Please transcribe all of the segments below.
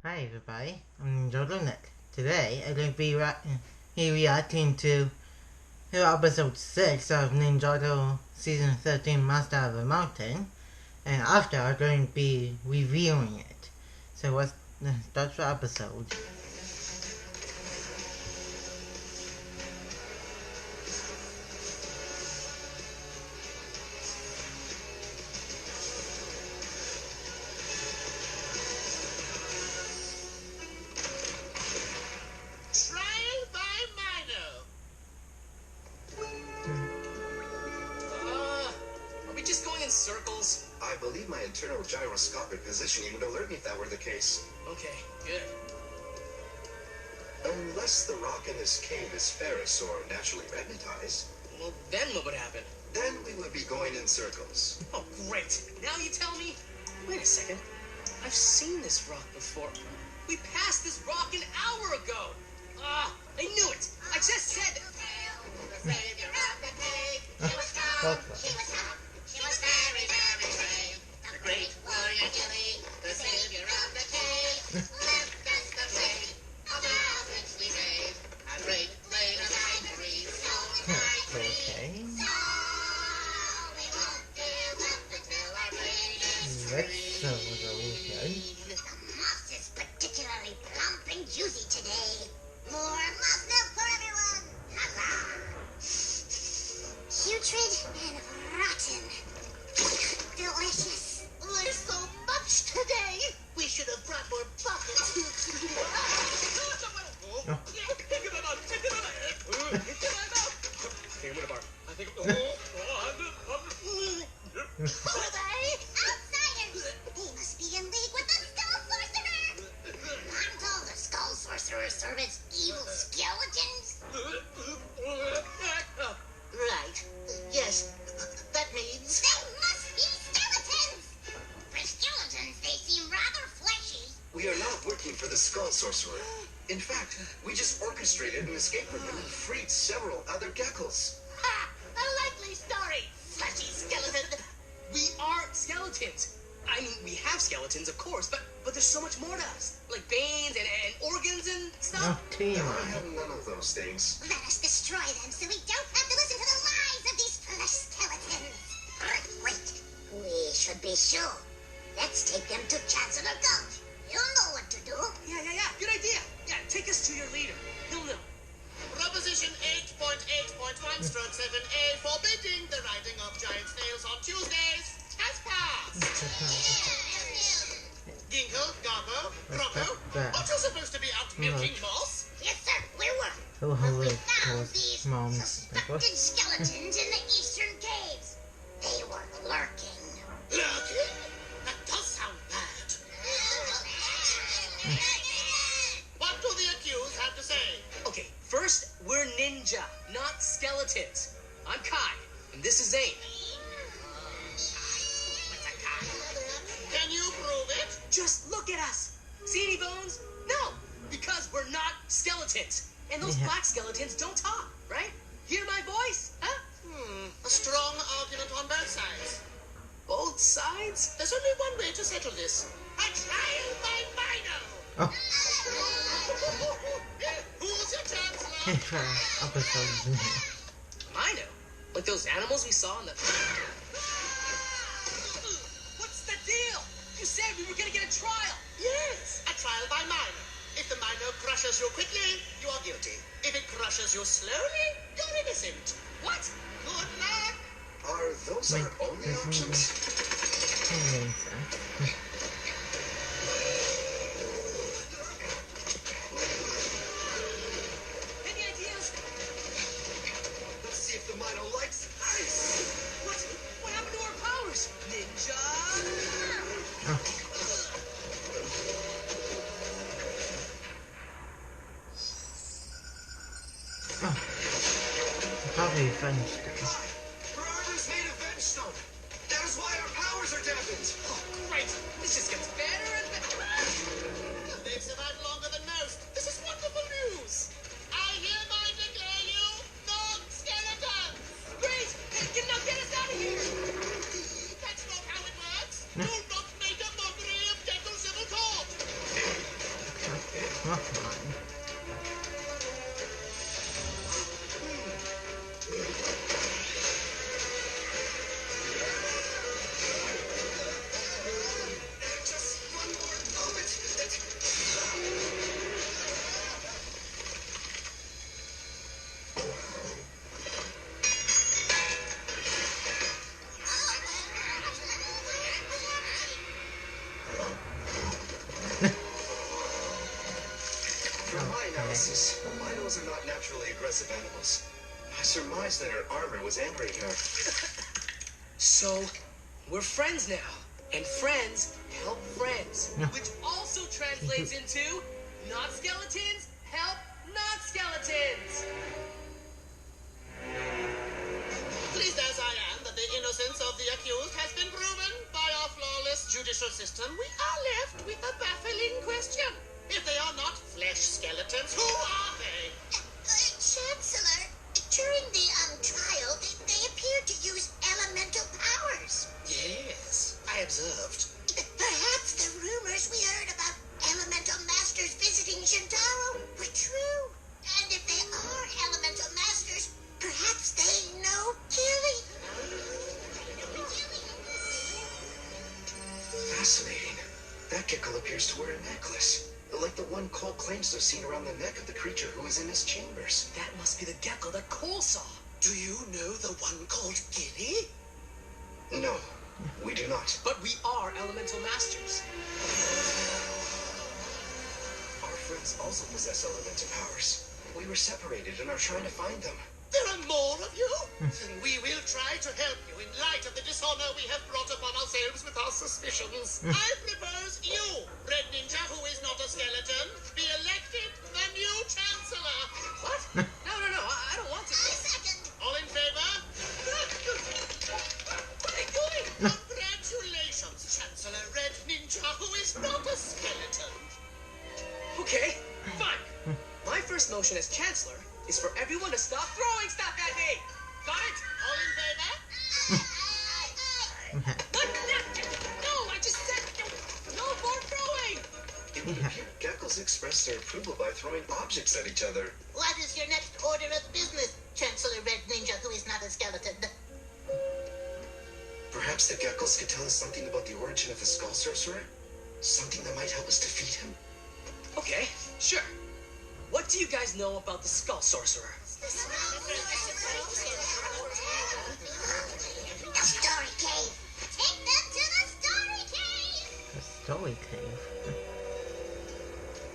Hi everybody, I'm Ninjago. Today I'm going to be reacting to episode 6 of Ninjago Season 13 Master of the Mountain, and after I'm going to be reviewing it. So let's start the episode. Circles? I believe my internal gyroscopic positioning would alert me if that were the case. Okay, good. Unless the rock in this cave is ferrous or naturally magnetized. Well, then what would happen? Then we would be going in circles. Oh, great. Now you tell me? Wait a second. I've seen this rock before. We passed this rock an hour ago. Ah, I knew it. I just said it. She was very, very brave. The great warrior Gilly, the savior of the cave. Left us the fate of our richly made. A great blade of ivory, so Okay. So we won't give up until our blade is free. The moss is particularly plump and juicy today. More moss milk for everyone. Huzzah! Putrid and rotten. Delicious. There's so much today. We should have brought more buckets. I think Who are they? Outsiders. They must be in league with the Skull Sorcerer. Aren't all the Skull Sorcerer servants evil skeletons? Right. Yes. That means... They must be skeletons! For skeletons, they seem rather fleshy. We are not working for the Skull Sorcerer. In fact, we just orchestrated an escape from him and freed several other geckos. Ha! A likely story, fleshy skeleton. we aren't skeletons. I mean, we have skeletons, of course, but there's so much more to us. Like veins and organs and stuff. Team. I have none of those things. Let us destroy them so we don't have to listen to the lies of these flesh skeletons. Wait, we should be sure. Let's take them to Chancellor Gulch. You'll know what to do. Yeah. Good idea. Yeah, take us to your leader. He'll know. Proposition 8.8.1 stroke 7A forbidding the riding of giant snails on Tuesdays has passed. Ginkgo, Garbo, Rocco, aren't you supposed to be out milking moss? Yes, sir, we were. Oh, But we hello, found these Mom. suspected skeletons in the eastern caves. They were lurking. Lurking? That does sound bad. What do the accused have to say? Okay, first, we're ninja, not skeletons. I'm Kai, and this is Zane. Can you prove it? Just look at us. See any bones? No, because we're not skeletons. And those black skeletons don't talk, right? Hear my voice? Huh? A strong argument on both sides. Both sides? There's only one way to settle this. A trial by Mino. Oh. Who's your chancellor? Episode. I know. Like those animals we saw in the... What's the deal? You said we were gonna get a trial. Yes, a trial by Mino. If the Mino crushes you quickly, you are guilty. If it crushes you slowly, you're innocent. What? Good luck. Are those our only options? Any ideas? Let's see if the Mino likes ice. What happened to our powers? Ninja? Probably finished it. Forever's made of veg stone. That is why our powers are dampened. Oh, great. This just gets better and better. They've survived longer than most. This is wonderful news. I hereby declare you non-skeletons. Great. Now get us out of here. That's not how it works. Do not make a mockery of Gecko Civil Court. geckos are not naturally aggressive animals. I surmised that her armor was angering her. So, we're friends now. And friends help friends. Which also translates into not skeletons help not skeletons. Pleased as I am that the innocence of the accused has been proven by our flawless judicial system, we are left with a baffling question. If they are not flesh skeletons, who are they? Chancellor, during the trial, they appeared to use elemental powers. Yes, I observed. Perhaps the rumors we heard about elemental masters visiting Shintaro were true. And if they are elemental masters, perhaps they know Gilly. Fascinating. That gecko appears to wear a necklace, like the one Cole claims to have seen around the neck of the creature who was in his chambers. That must be the gecko that Cole saw. Do you know the one called Gilly? No, we do not. But we are elemental masters. Our friends also possess elemental powers. We were separated and are trying to find them. There are more of you? Then we will try to help you in light of the dishonor we have brought upon ourselves with our suspicions. I propose you, Red Ninja, who is not a skeleton, be elected the new Chancellor. What? No, I don't want to. I second. All in favor? What are they doing? Congratulations, Chancellor Red Ninja, who is not a skeleton. Okay, fine. My first motion as Chancellor is for everyone to stop throwing stuff at me. Got it? All in favor? What? No, I just said no more throwing. It would appear geckos express their approval by throwing objects at each other. What is your next order of business, Chancellor Red Ninja, who is not a skeleton? Perhaps the geckos could tell us something about the origin of the Skull Sorcerer? Something that might help us defeat him? Okay, sure. What do you guys know about the Skull Sorcerer? The story cave. Take them to the story cave. The story cave.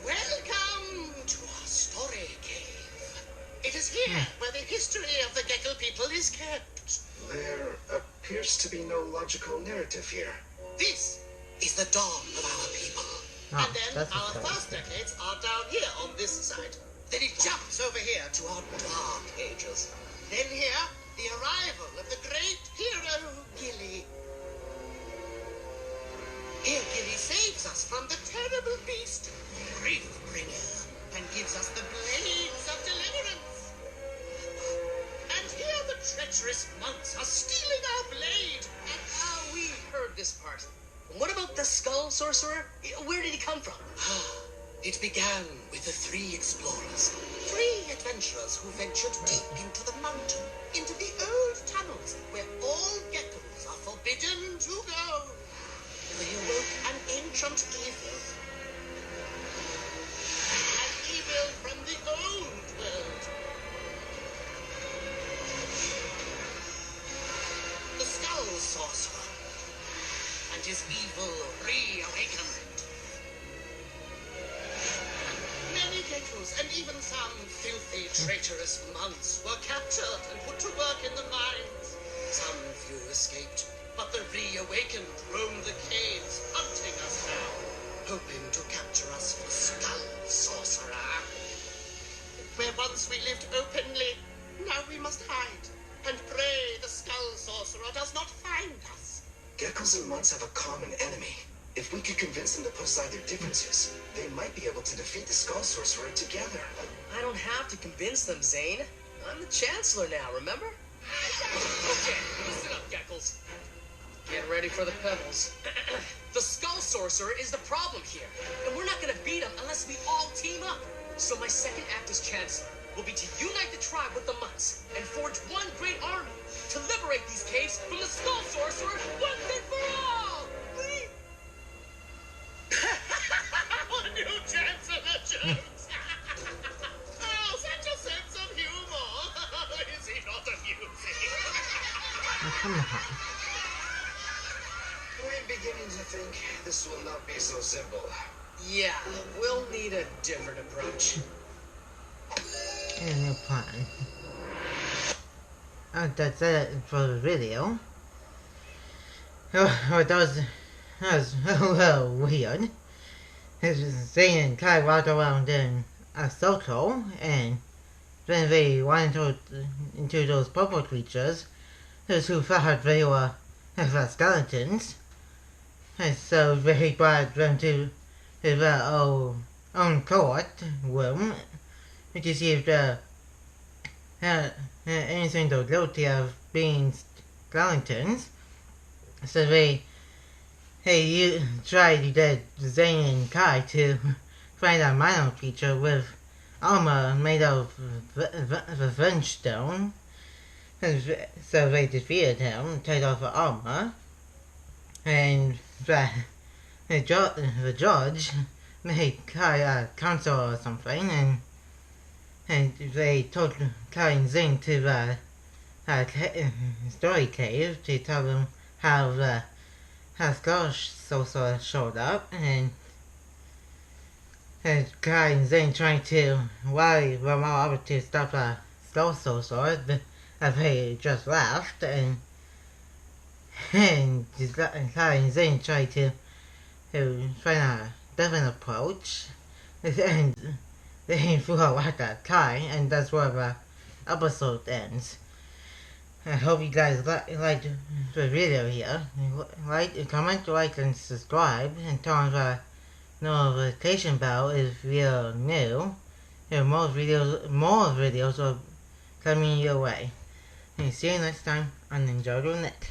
Welcome to our story cave. It is here where the history of the Gecko people is kept. There appears to be no logical narrative here. This is the dawn of our people. Oh, And then that's a our story first cave. decades are down here on this side. Then it jumps over here to our dark ages. Then here, the arrival of the great hero, Gilly. Here Gilly saves us from the terrible beast, Griefbringer, and gives us the blades of deliverance. And here the treacherous monks are stealing our blade. And we heard this part. What about the Skull Sorcerer? Where did he come from? It began with the three explorers, three adventurers who ventured deep into the mountain, into the old tunnels where all geckos are forbidden to go. They awoke an ancient evil. An evil from the old world. The Skull Sorcerer and his evil reawakened. Many geckos and even some filthy, traitorous monks were captured and put to work in the mines. Some few escaped, but the reawakened roam the caves, hunting us down, hoping to capture us for Skull Sorcerer. Where once we lived openly, now we must hide, and pray the Skull Sorcerer does not find us. Geckos and monks have a common enemy. If we could convince them to put aside their differences, they might be able to defeat the Skull Sorcerer together. I don't have to convince them, Zane. I'm the Chancellor now, remember? Okay, listen up, Geckles. Get ready for the pebbles. The Skull Sorcerer is the problem here, and we're not gonna beat him unless we all team up. So my second act as Chancellor will be to unite the tribe with the monks and forge one great army to liberate these caves from the Skull Sorcerer once and for all! New Chancellor jokes! Oh, such a sense of humor! Is he not amusing? Come on. I'm beginning to think this will not be so simple. Yeah, we'll need a different approach. a new plan. That's it for the video. Oh, that was a little weird. Zane and Kai walked around in a circle, and then they went into those purple creatures, those who thought they were skeletons. And so they brought them to their own court room to see if they had anything to guilty of being skeletons. So they tried to get Zane and Kai to find a minor creature with armor made of revenge stone. So they defeated him, take off the armor, and the judge made Kai a counsel or something, and they took Kai and Zane to the story cave to tell them how Skull Sorcerer showed up, and Kai and Zane trying to rally them all up to stop the Skull Sorcerer as they just left, and Kai and Zane try to find a different approach, and they threw a lot at Kai, and that's where the episode ends. I hope you guys liked the video here. Comment, like, and subscribe, and turn on the notification bell if you're new. There are more videos are coming your way. And see you next time on Ninjago Nick.